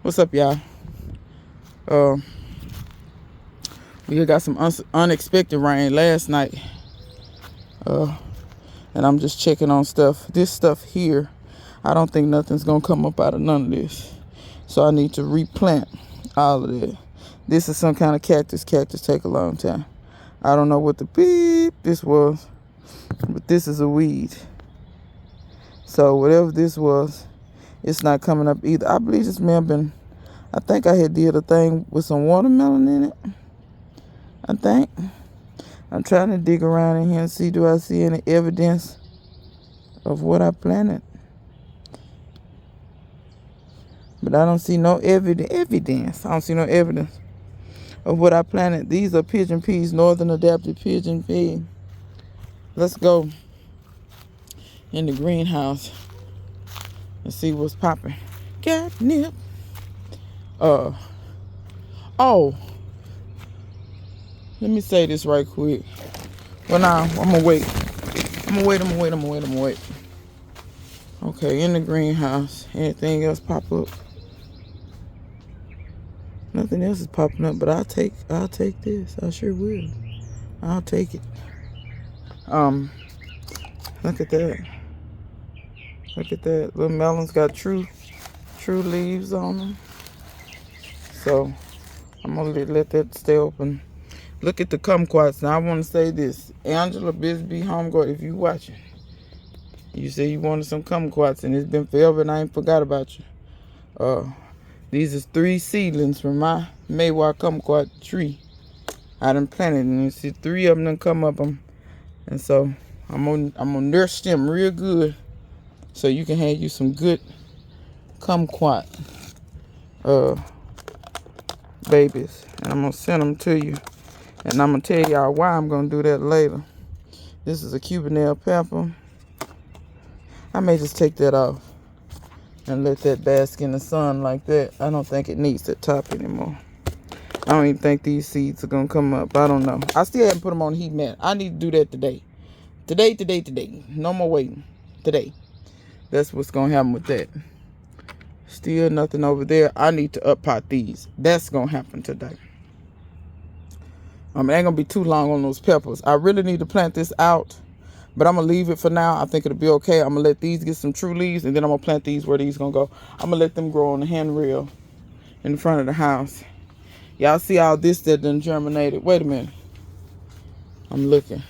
What's up, y'all? We got some unexpected rain last night. And I'm just checking on stuff. This stuff here, I don't think nothing's gonna come up out of none of this. So I need to replant all of that. This is some kind of cactus. Cactus take a long time. I don't know what the beep this was, but this is a weed. So whatever this was, it's not coming up either. I believe this may have been, I think I had did a thing with some watermelon in it. I think. I'm trying to dig around in here and see, do I see any evidence of what I planted? But I don't see no evidence. I don't see no evidence of what I planted. These are pigeon peas, Northern Adapted Pigeon Pea. Let's go in the greenhouse and see what's popping. Catnip. Oh. Let me say this right quick. Well, now, I'm going to wait. I'm going to wait. Okay, in the greenhouse. Anything else pop up? Nothing else is popping up, but I'll take this. I sure will. I'll take it. Look at that. Look at that. Little melons got true leaves on them. So, I'm going to let that stay open. Look at the kumquats. Now, I want to say this. Angela Bisbee Homeguard, if you watching, you say you wanted some kumquats, and it's been forever, and I ain't forgot about you. These is 3 seedlings from my Maywar kumquat tree. I done planted, and you see 3 of them done come up. And so, I'm gonna nurse them real good, so you can have you some good kumquat babies. And I'm gonna send them to you. And I'm going to tell y'all why I'm going to do that later. This is a Cubanelle pepper. I may just take that off and let that bask in the sun like that. I don't think it needs the top anymore. I don't even think these seeds are going to come up. I don't know. I still haven't put them on heat mat. I need to do that today. Today. No more waiting. Today. That's what's going to happen with that. Still nothing over there. I need to up pot these. That's going to happen today. It ain't going to be too long on those peppers. I really need to plant this out, but I'm going to leave it for now. I think it'll be okay. I'm going to let these get some true leaves, and then I'm going to plant these where these going to go. I'm going to let them grow on the handrail in front of the house. Y'all see all this that done germinated. Wait a minute. I'm looking.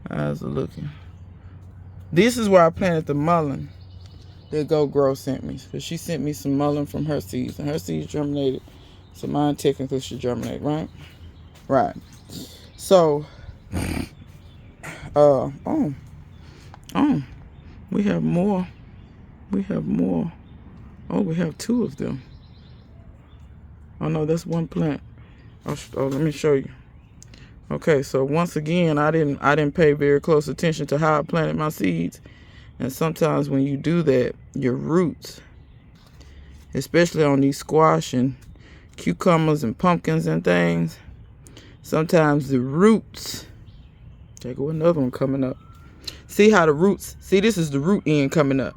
Eyes are looking. This is where I planted the mullein that Go Grow sent me. So she sent me some mullein from her seeds, and her seeds germinated. So mine technically should germinate, right? Right. So, we have more. Oh, we have 2 of them. Oh no, that's one plant. Oh, let me show you. Okay, so once again, I didn't pay very close attention to how I planted my seeds. And sometimes when you do that, your roots, especially on these squash and cucumbers and pumpkins and things, sometimes the roots, there go another one coming up. See how the roots, see this is the root end coming up.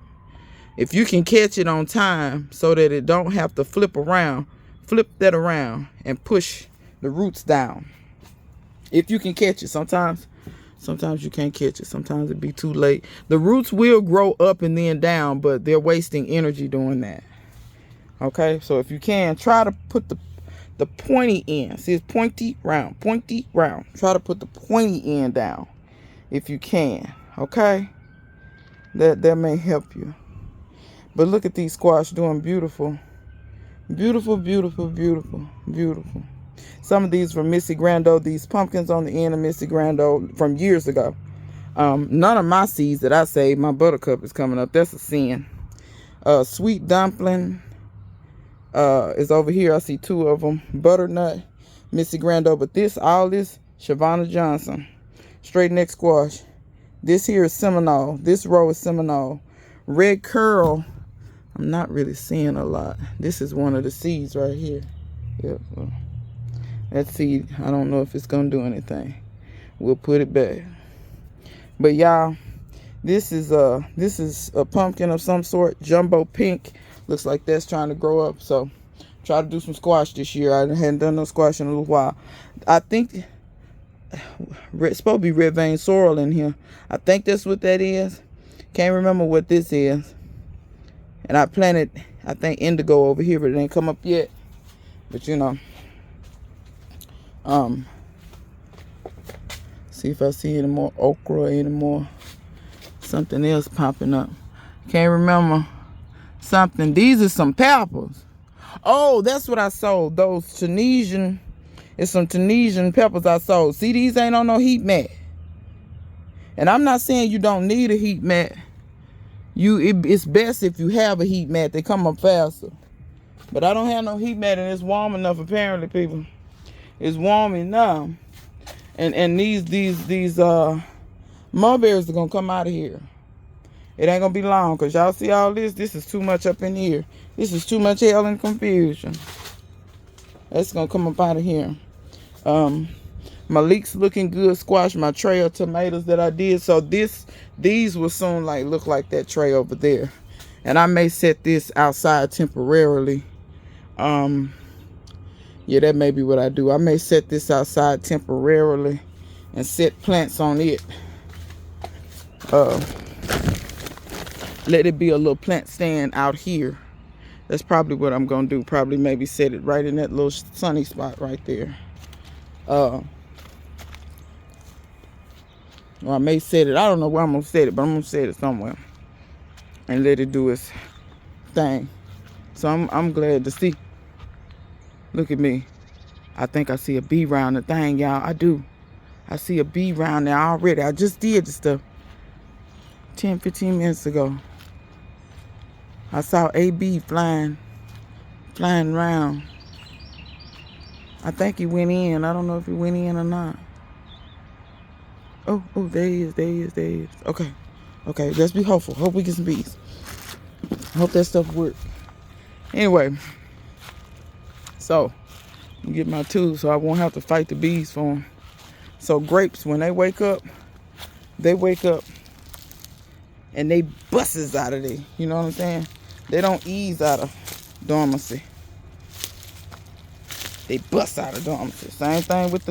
If you can catch it on time so that it don't have to flip that around and push the roots down. If you can catch it, sometimes you can't catch it. Sometimes it be too late. The roots will grow up and then down, but they're wasting energy doing that. Okay, so if you can, try to put the pointy end. See, it's pointy, round. Try to put the pointy end down if you can. Okay? That may help you. But look at these squash doing beautiful. Beautiful. Some of these from Missy Grando. These pumpkins on the end of Missy Grando from years ago. None of my seeds that I saved, my buttercup is coming up. That's a sin. Sweet dumpling is over here. I see 2 of them. Butternut, Missy Grando. But all this, Shavonna Johnson. Straight neck squash. This here is Seminole. This row is Seminole. Red curl, I'm not really seeing a lot. This is one of the seeds right here. Yep. Well, that seed, I don't know if it's going to do anything. We'll put it back. But y'all, this is a pumpkin of some sort. Jumbo pink Looks like that's trying to grow up. So try to do some squash this year. I hadn't done no squash in a little while. I think it's supposed to be red vein sorrel in here. I think that's what that is. Can't remember what this is. And I planted, I think, indigo over here, but it ain't come up yet. But you know, see if I see any more okra, any more something else popping up. Can't remember something. These are some peppers. Oh, that's what I sold. Those Tunisian, it's some Tunisian peppers I sold. See, these ain't on no heat mat. And I'm not saying you don't need a heat mat. It's best if you have a heat mat. They come up faster. But I don't have no heat mat, and it's warm enough apparently, people. It's warm enough. And these mulberries are gonna come out of here. It ain't gonna be long, because y'all see all this? This is too much up in here. This is too much hell and confusion. That's gonna come up out of here. My leeks looking good. Squash my tray of tomatoes that I did. So these will soon look like that tray over there. And I may set this outside temporarily. Yeah, that may be what I do. I may set this outside temporarily and set plants on it. Let it be a little plant stand out here. That's probably what I'm gonna do. Probably maybe set it right in that little sunny spot right there. Or I may set it, I don't know where I'm gonna set it, but I'm gonna set it somewhere and let it do its thing. So I'm glad to see. Look at me. I think I see a bee around the thing, y'all. I do. I see a bee around there already. I just did the stuff 10, 15 minutes ago. I saw a bee flying around. I think he went in. I don't know if he went in or not. Oh, there he is. Okay, let's be hopeful. Hope we get some bees. Hope that stuff works. Anyway, so I'm get my tools so I won't have to fight the bees for them. So grapes, when they wake up and they busts out of there. You know what I'm saying? They don't ease out of dormancy. They bust out of dormancy. Same thing with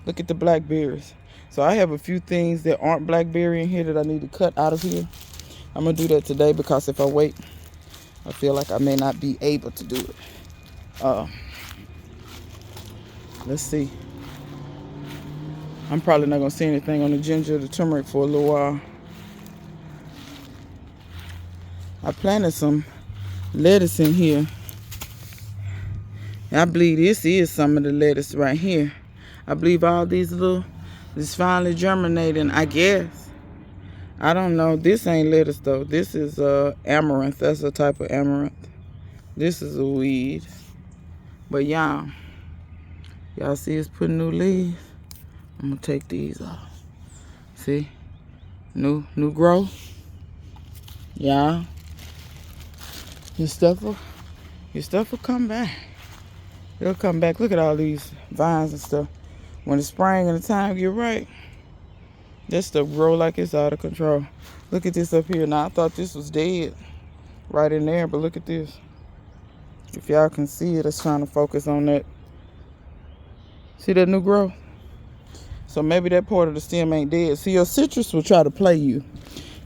look at the blackberries. So I have a few things that aren't blackberry in here that I need to cut out of here. I'm going to do that today because if I wait, I feel like I may not be able to do it. Let's see. I'm probably not going to see anything on the ginger or the turmeric for a little while. I planted some lettuce in here. And I believe this is some of the lettuce right here. I believe all these it's finally germinating, I guess. I don't know. This ain't lettuce though. This is amaranth. That's a type of amaranth. This is a weed. But y'all see it's putting new leaves? I'm gonna take these off. See? New growth. Y'all. Your stuff will come back. It'll come back. Look at all these vines and stuff. When the spring and the time get right, that stuff grow like it's out of control. Look at this up here. Now, I thought this was dead right in there, but look at this. If y'all can see it, it's trying to focus on that. See that new growth? So maybe that part of the stem ain't dead. See, your citrus will try to play you.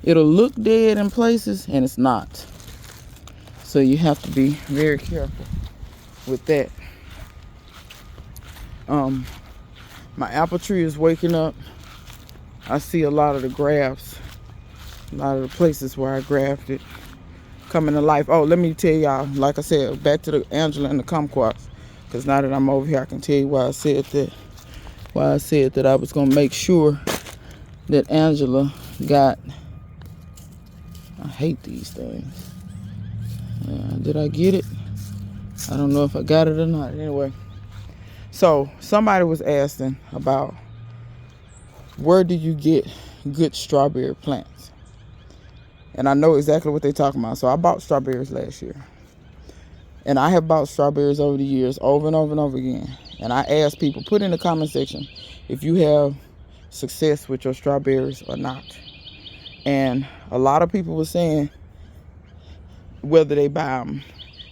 It'll look dead in places, and it's not. So you have to be very careful with that. My apple tree is waking up. I see a lot of the grafts, a lot of the places where I grafted coming to life. Oh, let me tell y'all, like I said, back to the Angela and the kumquats, because now that I'm over here, I can tell you why I said that I was gonna make sure that Angela got. I hate these things. Did I get it? I don't know if I got it or not. Anyway. So somebody was asking about where do you get good strawberry plants? And I know exactly what they're talking about. So I bought strawberries last year. And I have bought strawberries over the years, over and over and over again. And I asked people, put in the comment section if you have success with your strawberries or not. And a lot of people were saying whether they buy them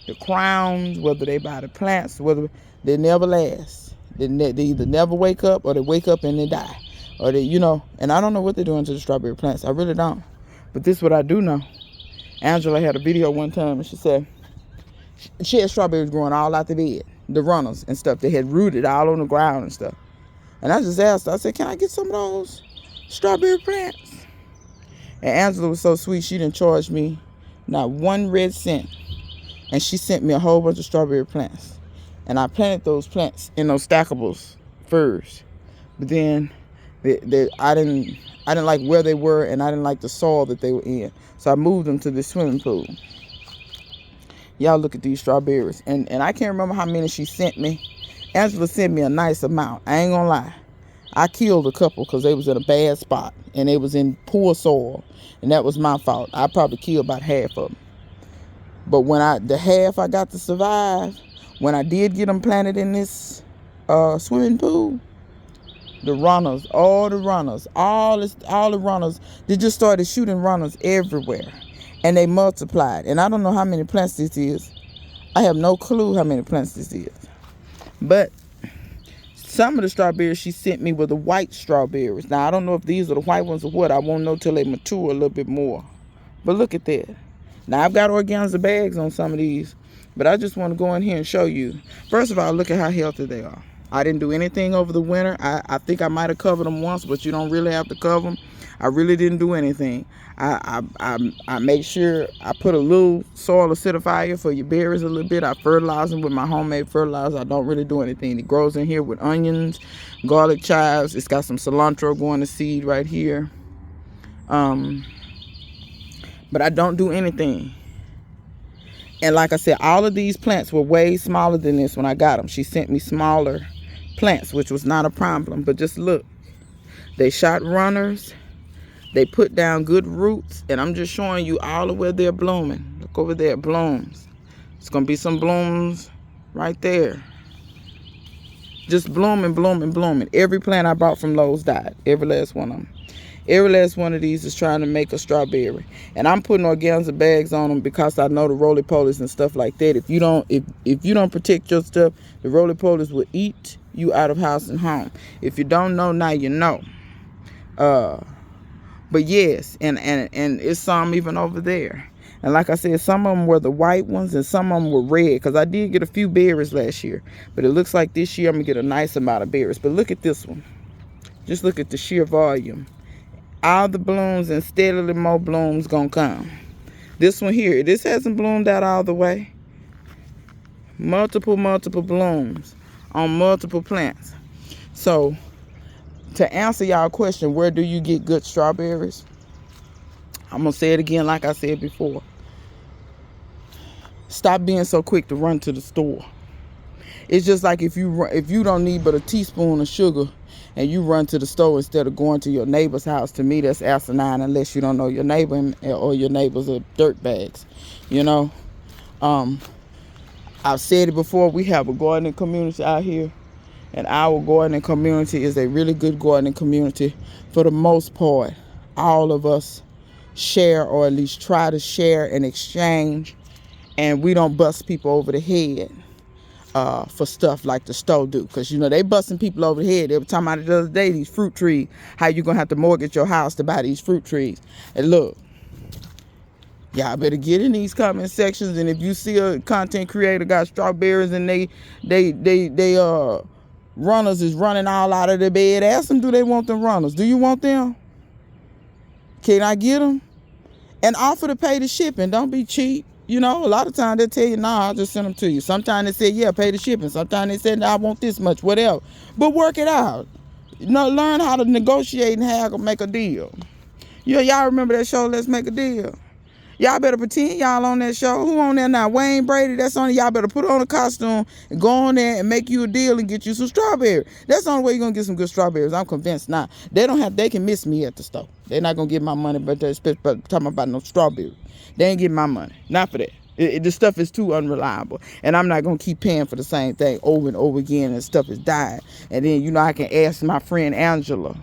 the crowns, whether they buy the plants, whether they never last. They either never wake up, or they wake up and they die. Or they, and I don't know what they're doing to the strawberry plants. I really don't. But this is what I do know. Angela had a video one time, and she said she had strawberries growing all out the bed, the runners and stuff. They had rooted all on the ground and stuff. And I just asked her, I said, can I get some of those strawberry plants? And Angela was so sweet, she didn't charge me not 1 red cent. And she sent me a whole bunch of strawberry plants. And I planted those plants in those stackables first. But then I didn't like where they were, and I didn't like the soil that they were in. So I moved them to the swimming pool. Y'all look at these strawberries. And I can't remember how many she sent me. Angela sent me a nice amount. I ain't gonna lie. I killed a couple because they was in a bad spot. And they was in poor soil. And that was my fault. I probably killed about half of them. But the half I got to survive, when I did get them planted in this swimming pool, the runners, all the runners, they just started shooting runners everywhere. And they multiplied. And I don't know how many plants this is. I have no clue how many plants this is. But some of the strawberries she sent me were the white strawberries. Now, I don't know if these are the white ones or what. I won't know till they mature a little bit more. But look at that. Now, I've got organza bags on some of these. But I just want to go in here and show you. First of all, look at how healthy they are. I didn't do anything over the winter. I think I might have covered them once, but you don't really have to cover them. I really didn't do anything. I made sure I put a little soil acidifier for your berries a little bit. I fertilize them with my homemade fertilizer. I don't really do anything. It grows in here with onions, garlic chives. It's got some cilantro going to seed right here. But I don't do anything. And like I said, all of these plants were way smaller than this when I got them. She sent me smaller plants, which was not a problem. But just look. They shot runners. They put down good roots. And I'm just showing you all of where they're blooming. Look over there, blooms. It's going to be some blooms right there. Just blooming, blooming, blooming. Every plant I bought from Lowe's died. Every last one of them. Every last one of these is trying to make a strawberry. And I'm putting organza bags on them because I know the roly-polies and stuff like that. If you don't protect your stuff, the roly-polies will eat you out of house and home. If you don't know, now you know. But yes, and it's some even over there. And like I said, some of them were the white ones and some of them were red. Because I did get a few berries last year. But it looks like this year I'm going to get a nice amount of berries. But look at this one. Just look at the sheer volume. All the blooms and steadily more blooms gonna come. This one here, this hasn't bloomed out all the way. Multiple blooms on multiple plants. So to answer y'all question, where do you get good strawberries? I'm gonna say it again like I said before. Stop being so quick to run to the store. It's just like if you don't need but a teaspoon of sugar and you run to the store instead of going to your neighbor's house. To me, that's asinine unless you don't know your neighbor or your neighbors are dirtbags. I've said it before, we have a gardening community out here. And our gardening community is a really good gardening community. For the most part, all of us share or at least try to share and exchange. And we don't bust people over the head. For stuff like the store do. Because, they busting people over the head. They were talking about it the other day, these fruit trees. How you going to have to mortgage your house to buy these fruit trees. And look, y'all better get in these comment sections. And if you see a content creator got strawberries and they runners is running all out of their bed, ask them, do they want them runners? Do you want them? Can I get them? And offer to pay the shipping. Don't be cheap. A lot of times they tell you, nah, I'll just send them to you. Sometimes they say, yeah, pay the shipping. Sometimes they say, nah, I want this much, whatever. But work it out. Learn how to negotiate and haggle, make a deal. Y'all remember that show, Let's Make a Deal? Y'all better pretend y'all on that show. Who on there now? Wayne Brady, that's on. Y'all better put on a costume and go on there and make you a deal and get you some strawberries. That's the only way you're going to get some good strawberries. I'm convinced now. They can miss me at the store. They're not going to get my money, but they're talking about no strawberries. They ain't getting my money. Not for that. This stuff is too unreliable. And I'm not going to keep paying for the same thing over and over again and stuff is dying. And then, I can ask my friend Angela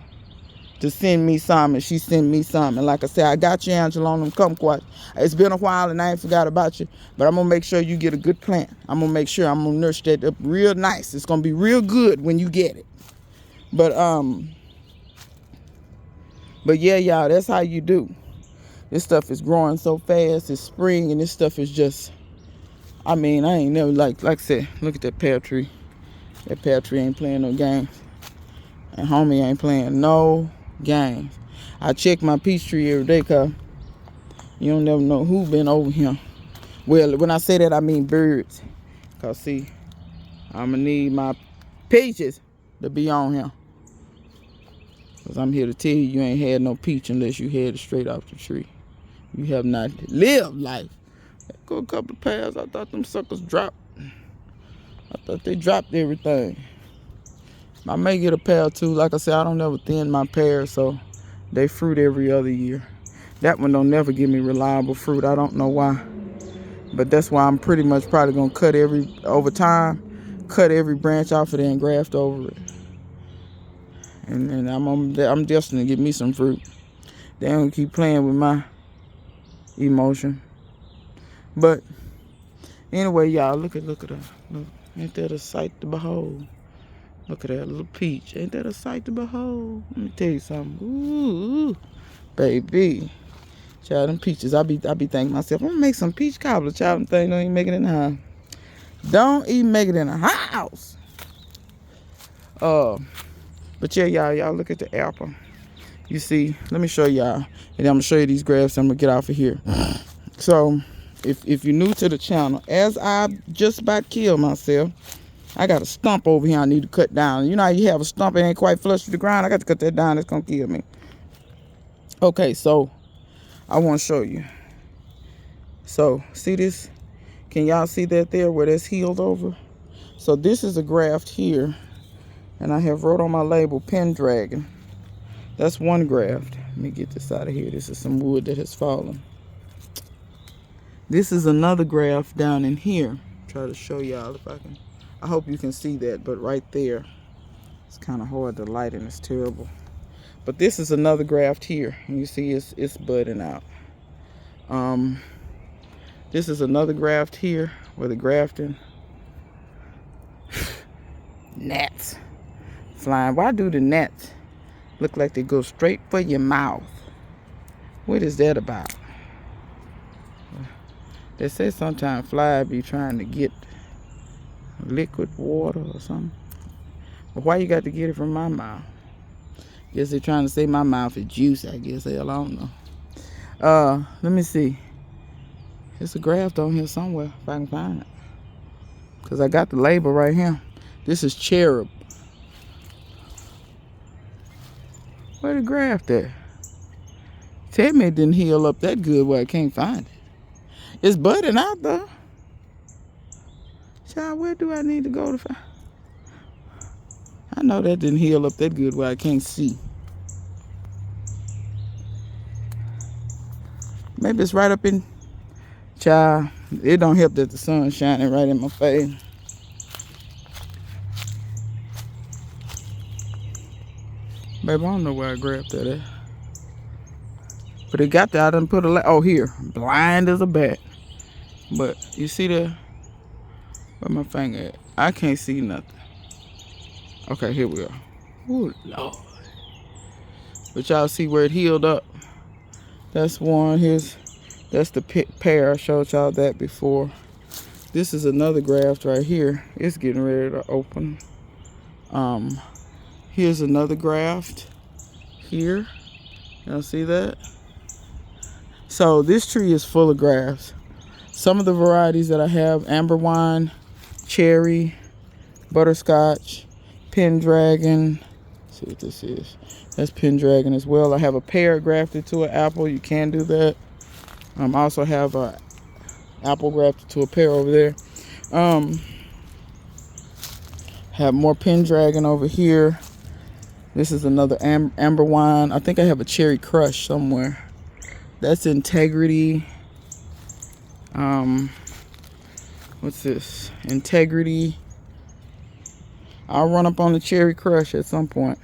to send me some, and she sent me some. And like I said, I got you, Angela, on them kumquats. It's been a while, and I ain't forgot about you. But I'm going to make sure you get a good plant. I'm going to make sure I'm going to nurse that up real nice. It's going to be real good when you get it. But yeah, y'all, that's how you do. This stuff is growing so fast. It's spring, and this stuff is just, I mean, I ain't never, like I said, look at that pear tree. That pear tree ain't playing no games. And homie ain't playing no games. I check my peach tree every day, because you don't never know who been over here. Well, when I say that, I mean birds. Because, see, I'm going to need my peaches to be on here. Because I'm here to tell you, you ain't had no peach unless you had it straight off the tree. You have not lived life. Go a couple of pears. I thought them suckers dropped. I thought they dropped everything. I may get a pear too. Like I said, I don't ever thin my pears, so they fruit every other year. That one don't never give me reliable fruit. I don't know why. But that's why I'm pretty much probably going to cut over time, cut every branch off of there and graft over it. And I'm destined to get me some fruit. They don't keep playing with my emotion. But anyway, y'all, look at her. Look, ain't that a sight to behold? Look at that little peach. Ain't that a sight to behold? Let me tell you something. Ooh, baby. Child, them peaches, I be thinking myself, I'm gonna make some peach cobbler. Child, them things don't even make it in the house. Don't even make it in the house. But yeah, y'all look at the apple. You see, let me show y'all. And I'm gonna show you these grafts. I'm gonna get off of here. So, if you're new to the channel, as I just about killed myself, I got a stump over here I need to cut down. You know how you have a stump that ain't quite flush with the ground? I got to cut that down. It's going to kill me. Okay, so I want to show you. So, see this? Can y'all see that there where that's healed over? So, this is a graft here. And I have wrote on my label, Pendragon. That's one graft. Let me get this out of here. This is some wood that has fallen. This is another graft down in here. Try to show y'all if I can. I hope you can see that, but right there, it's kind of hard to light and it's terrible. But this is another graft here, and you see it's budding out. This is another graft here where the grafting. Gnats flying. Why do the gnats look like they go straight for your mouth? What is that about? They say sometimes flies be trying to get liquid water or something. But why you got to get it from my mouth? Guess they're trying to say my mouth is juicy. I guess. Hell, I don't know. Let me see. There's a graft on here somewhere if I can find it. Because I got the label right here. This is cherub. Where the graft at? Tell me it didn't heal up that good where I can't find it. It's budding out though. Child, where do I need to go to find? I know that didn't heal up that good where I can't see. Maybe it's right up in. Child, it don't help that the sun's shining right in my face. Baby, I don't know where I grabbed that at. But it got there. I done put a oh here. Blind as a bat. But you see there? Where my finger at? I can't see nothing. Okay, here we go. Oh Lord. But y'all see where it healed up? That's one. That's the pear. I showed y'all that before. This is another graft right here. It's getting ready to open. Here's another graft here. Y'all see that? So this tree is full of grafts. Some of the varieties that I have: amber wine, cherry, butterscotch, Pendragon. Let's see what this is. That's Pendragon as well. I have a pear grafted to an apple. You can do that. I also have a apple grafted to a pear over there. Have more Pendragon over here. This is another amber wine. I think I have a cherry crush somewhere. That's Integrity. What's this? Integrity. I'll run up on the cherry crush at some point.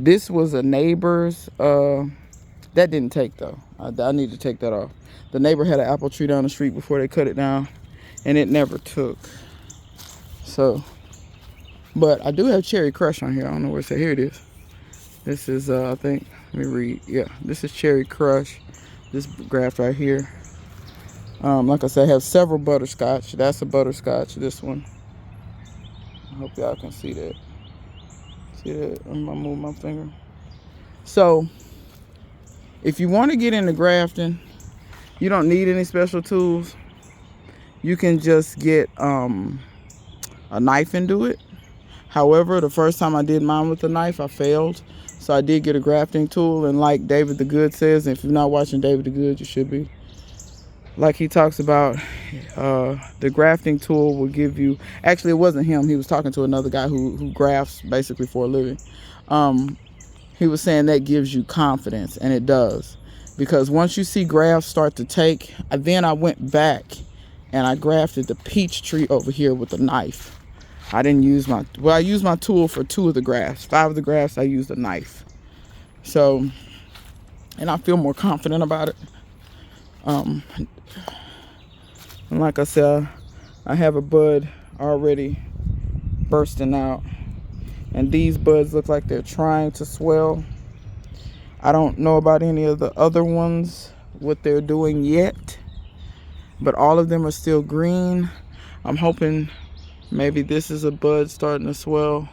This was a neighbor's. That didn't take though. I need to take that off. The neighbor had an apple tree down the street before they cut it down, and it never took. So, but I do have Cherry Crush on here. I don't know where it's at. Here it is. This is, I think, let me read. Yeah, this is Cherry Crush. This graft right here. Like I said, I have several butterscotch. That's a butterscotch. This one. I hope y'all can see that. See that? I'm gonna move my finger. So, if you want to get into grafting, you don't need any special tools. You can just get a knife and do it. However, the first time I did mine with a knife, I failed. So I did get a grafting tool, and like David the Good says, if you're not watching David the Good, you should be. Like he talks about, the grafting tool will give you, actually it wasn't him, he was talking to another guy who grafts basically for a living. He was saying that gives you confidence, and it does. Because once you see grafts start to take, then I went back and I grafted the peach tree over here with a knife. I didn't use I used my tool for 2 of the grafts. 5 of the grafts, I used a knife. So, and I feel more confident about it. And like I said, I have a bud already bursting out. And these buds look like they're trying to swell. I don't know about any of the other ones, what they're doing yet. But all of them are still green. I'm hoping maybe this is a bud starting to swell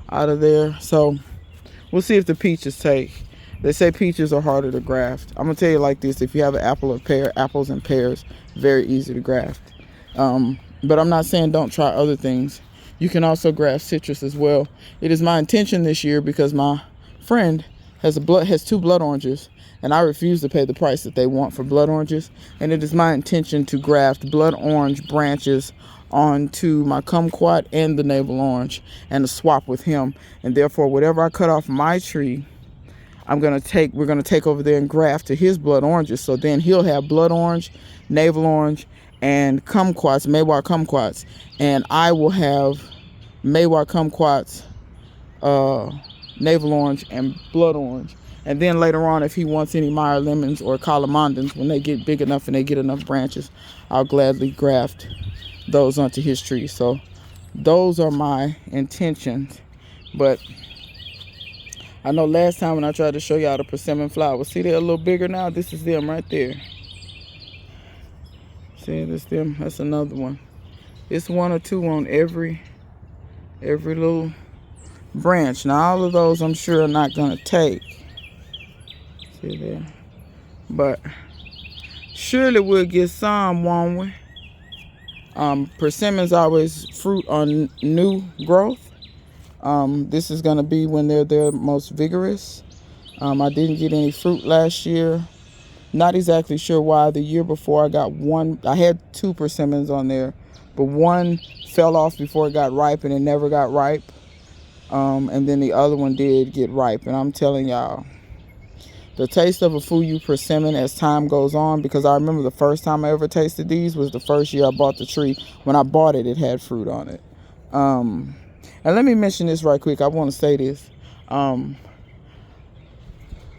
out of there. So we'll see if the peaches take. They say peaches are harder to graft. I'm gonna tell you like this: if you have an apple or pear, apples and pears, very easy to graft. But I'm not saying don't try other things. You can also graft citrus as well. It is my intention this year, because my friend has 2 blood oranges, and I refuse to pay the price that they want for blood oranges. And it is my intention to graft blood orange branches onto my kumquat and the navel orange, and to swap with him. And therefore, whatever I cut off my tree, we're gonna take over there and graft to his blood oranges. So then he'll have blood orange, navel orange, and kumquats, Maywar kumquats, and I will have Maywar kumquats, navel orange, and blood orange. And then later on, if he wants any Meyer lemons or calamondins, when they get big enough and they get enough branches, I'll gladly graft those onto his tree. So those are my intentions. But I know last time when I tried to show y'all the persimmon flowers, see they're a little bigger now. This is them right there. See, this them. That's another one. It's 1 or 2 on every little branch. Now all of those I'm sure are not gonna take. See there. But surely we'll get some, won't we? Persimmons always fruit on new growth. This is going to be when they're their most vigorous. I didn't get any fruit last year. Not exactly sure why. The year before I got one. I had 2 persimmons on there, but one fell off before it got ripe, and it never got ripe. And then the other one did get ripe. And I'm telling y'all, the taste of a Fuyu persimmon as time goes on, because I remember the first time I ever tasted these was the first year I bought the tree. When I bought it, it had fruit on it. And let me mention this right quick. I want to say this. I'm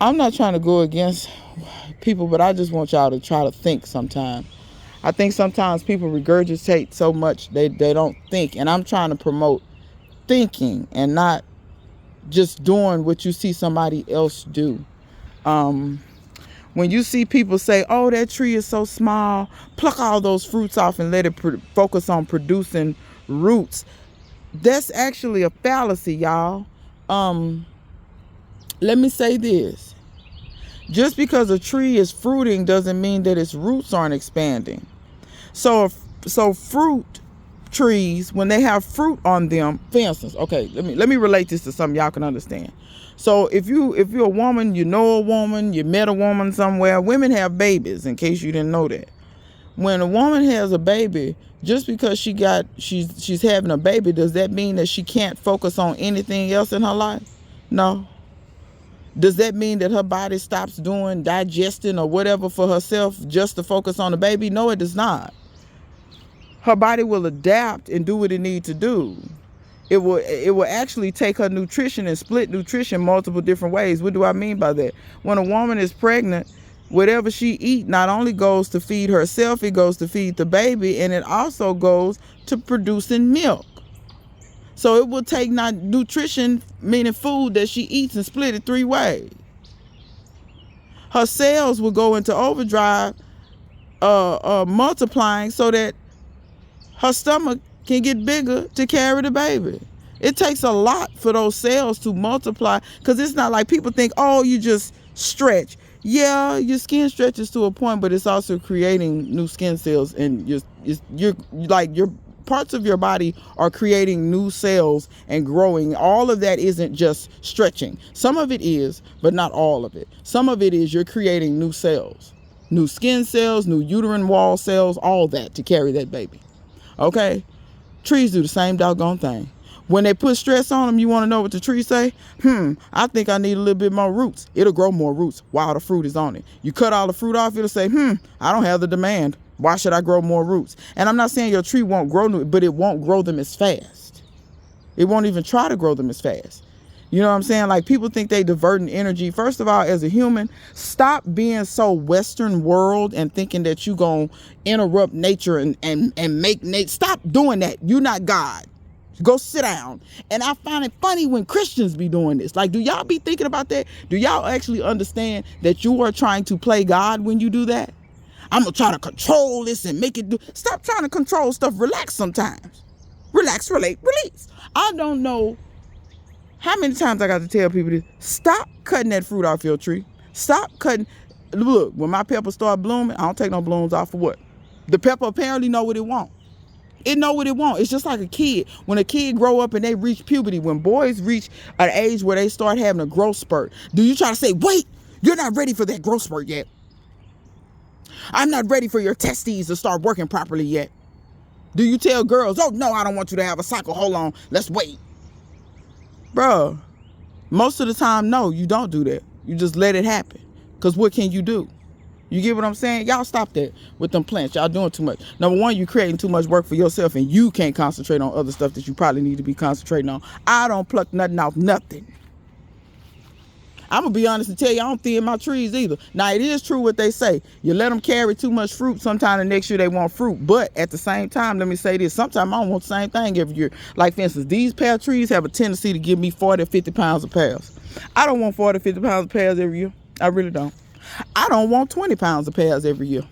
not trying to go against people, but I just want y'all to try to think sometime. I think sometimes people regurgitate so much they don't think. And I'm trying to promote thinking and not just doing what you see somebody else do. When you see people say, oh, that tree is so small, pluck all those fruits off and let it focus on producing roots. That's actually a fallacy, y'all. Let me say this. Just because a tree is fruiting doesn't mean that its roots aren't expanding. So fruit trees, when they have fruit on them, for instance, okay, let me relate this to something y'all can understand. So if you're a woman, you know a woman, you met a woman somewhere. Women have babies, in case you didn't know that. When a woman has a baby, just because she's having a baby, does that mean that she can't focus on anything else in her life? No. Does that mean that her body stops doing digesting or whatever for herself just to focus on the baby? No, it does not. Her body will adapt and do what it needs to do. It will actually take her nutrition and split nutrition multiple different ways. What do I mean by that? When a woman is pregnant, whatever she eat not only goes to feed herself, it goes to feed the baby, and it also goes to producing milk. So it will take not nutrition, meaning food that she eats, and split it 3 ways. Her cells will go into overdrive, multiplying so that her stomach can get bigger to carry the baby. It takes a lot for those cells to multiply, because it's not like people think, oh, you just stretch. Yeah, your skin stretches to a point, but it's also creating new skin cells, and you're like your parts of your body are creating new cells and growing. All of that isn't just stretching. Some of it is, but not all of it. Some of it is you're creating new cells, new skin cells, new uterine wall cells, all that to carry that baby. Okay? Trees do the same doggone thing. When they put stress on them, you want to know what the tree say? I think I need a little bit more roots. It'll grow more roots while the fruit is on it. You cut all the fruit off, it'll say, I don't have the demand. Why should I grow more roots? And I'm not saying your tree won't grow, but it won't grow them as fast. It won't even try to grow them as fast. You know what I'm saying? Like, people think they diverting energy. First of all, as a human, stop being so Western world and thinking that you gonna interrupt nature and make nature. Stop doing that. You're not God. Go sit down. And I find it funny when Christians be doing this. Like, do y'all be thinking about that? Do y'all actually understand that you are trying to play God when you do that? I'm gonna try to control this and make it do. Stop trying to control stuff. Relax sometimes. Relax, relate, release. I don't know how many times I got to tell people this. Stop cutting that fruit off your tree. Stop cutting. Look, when my pepper start blooming, I don't take no blooms off for what? The pepper apparently know what it wants. It know what it wants. It's just like a kid. When a kid grow up and they reach puberty, when boys reach an age where they start having a growth spurt, do you try to say, wait, you're not ready for that growth spurt yet? I'm not ready for your testes to start working properly yet. Do you tell girls, oh, no, I don't want you to have a cycle. Hold on. Let's wait. Bruh, most of the time, no, you don't do that. You just let it happen. Because what can you do? You get what I'm saying? Y'all stop that with them plants. Y'all doing too much. Number one, you creating too much work for yourself, and you can't concentrate on other stuff that you probably need to be concentrating on. I don't pluck nothing off nothing. I'm going to be honest and tell you, I don't thin my trees either. Now, it is true what they say. You let them carry too much fruit, sometime the next year they want fruit. But at the same time, let me say this. Sometimes I don't want the same thing every year. Like, for instance, these pear trees have a tendency to give me 40 or 50 pounds of pears. I don't want 40 or 50 pounds of pears every year. I really don't. I don't want 20 pounds of pears every year.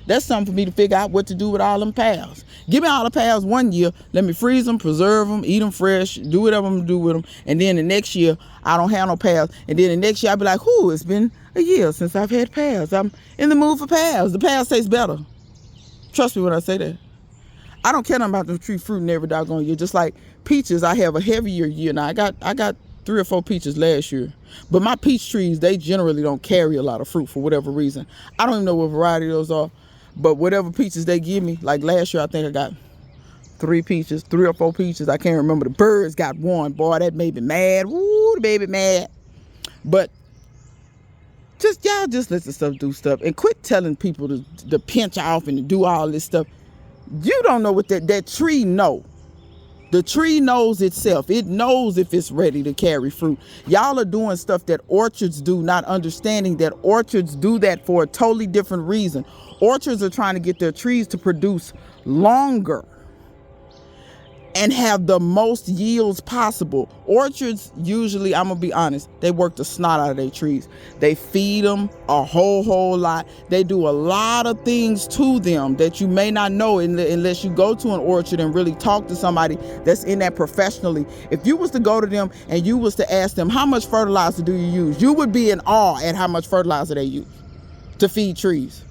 That's something for me to figure out what to do with all them pears. Give me all the pears one year. Let me freeze them, preserve them, eat them fresh, do whatever I'm going to do with them. And then the next year, I don't have no pears. And then the next year, I'll be like, whoo, it's been a year since I've had pears. I'm in the mood for pears. The pears taste better. Trust me when I say that. I don't care nothing about the tree fruiting every doggone year. Just like peaches, I have a heavier year now. I got 3 or 4 peaches last year. But my peach trees, they generally don't carry a lot of fruit for whatever reason. I don't even know what variety those are. But whatever peaches they give me, like last year, I think I got 3 peaches, 3 or 4 peaches. I can't remember. The birds got 1. Boy, that made me mad. Woo, the baby mad. But y'all just let the stuff do stuff. And quit telling people to pinch off and to do all this stuff. You don't know what that tree know. The tree knows itself. It knows if it's ready to carry fruit. Y'all are doing stuff that orchards do, not understanding that orchards do that for a totally different reason. Orchards are trying to get their trees to produce longer and have the most yields possible. Orchards usually, I'm gonna be honest, they work the snot out of their trees. They feed them a whole lot. They do a lot of things to them that you may not know unless you go to an orchard and really talk to somebody that's in that professionally. If you was to go to them and you was to ask them, how much fertilizer do you use? You would be in awe at how much fertilizer they use to feed trees.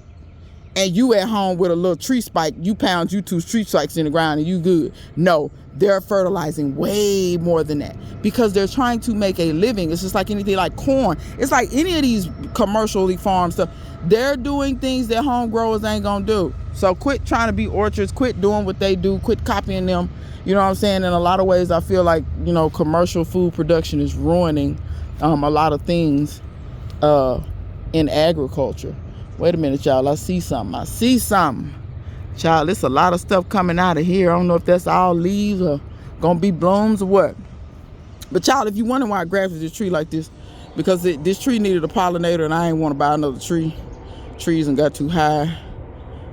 And you at home with a little tree spike, you pound you 2 tree spikes in the ground and you good. No, they're fertilizing way more than that because they're trying to make a living. It's just like anything like corn. It's like any of these commercially farmed stuff. They're doing things that home growers ain't gonna do. So quit trying to be orchards. Quit doing what they do. Quit copying them. You know what I'm saying? In a lot of ways, I feel like, commercial food production is ruining a lot of things in agriculture. Wait a minute, y'all. I see something. Child, there's a lot of stuff coming out of here. I don't know if that's all leaves or Gonna be blooms or what? But y'all, if you wondering why I grafted this tree like this, because this tree needed a pollinator, and I ain't want to buy another tree. Trees and got too high,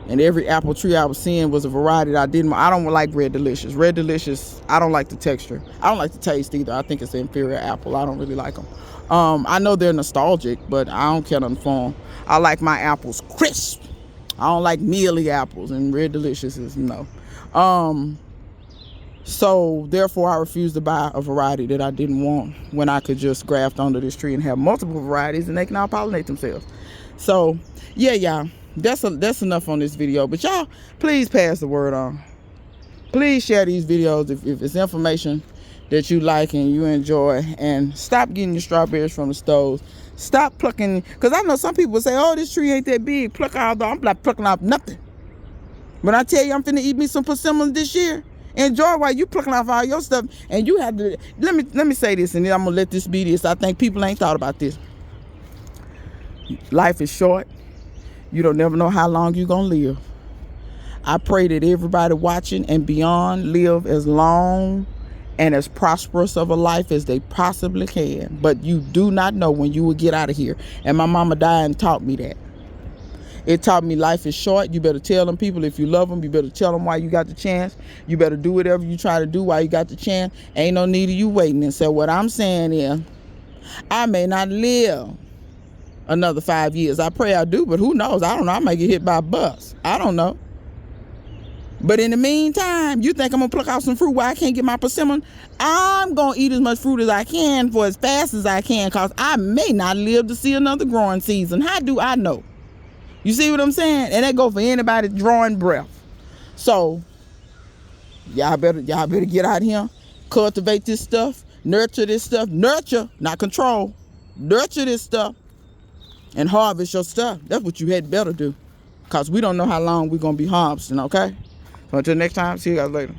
and every apple tree I was seeing was a variety that I didn't. I don't like Red Delicious. Red Delicious, I don't like the texture. I don't like the taste either. I think it's an inferior apple. I don't really like them. I know they're nostalgic, but I don't care nothing for them. I like my apples crisp. I don't like mealy apples, and Red Delicious is no. So therefore I refused to buy a variety that I didn't want when I could just graft onto this tree and have multiple varieties and they can all pollinate themselves. So yeah, y'all, that's enough on this video. But y'all, please pass the word on. Please share these videos if it's information that you like and you enjoy, and stop getting your strawberries from the stores. Stop plucking, because I know some people say, oh, this tree ain't that big, pluck out. I'm not plucking off nothing. When I tell you I'm finna eat me some persimmons this year, enjoy while you plucking off all your stuff. And you have to, let me say this, and then I'm gonna let this be this. I think people ain't thought about this. Life is short. You don't never know how long you're gonna live. I pray that everybody watching and beyond live as long and as prosperous of a life as they possibly can. But you do not know when you will get out of here. And my mama died and taught me that. It taught me life is short. You better tell them people if you love them. You better tell them why you got the chance. You better do whatever you try to do while you got the chance. Ain't no need of you waiting. And so what I'm saying is, I may not live another 5 years. I pray I do, but who knows? I don't know. I might get hit by a bus. I don't know. But in the meantime, you think I'm going to pluck out some fruit while I can't get my persimmon? I'm going to eat as much fruit as I can for as fast as I can, because I may not live to see another growing season. How do I know? You see what I'm saying? And that go for anybody drawing breath. So y'all better get out here, cultivate this stuff, nurture this stuff. Nurture, not control. Nurture this stuff and harvest your stuff. That's what you had better do, because we don't know how long we're going to be harvesting, okay? So until next time, see you guys later.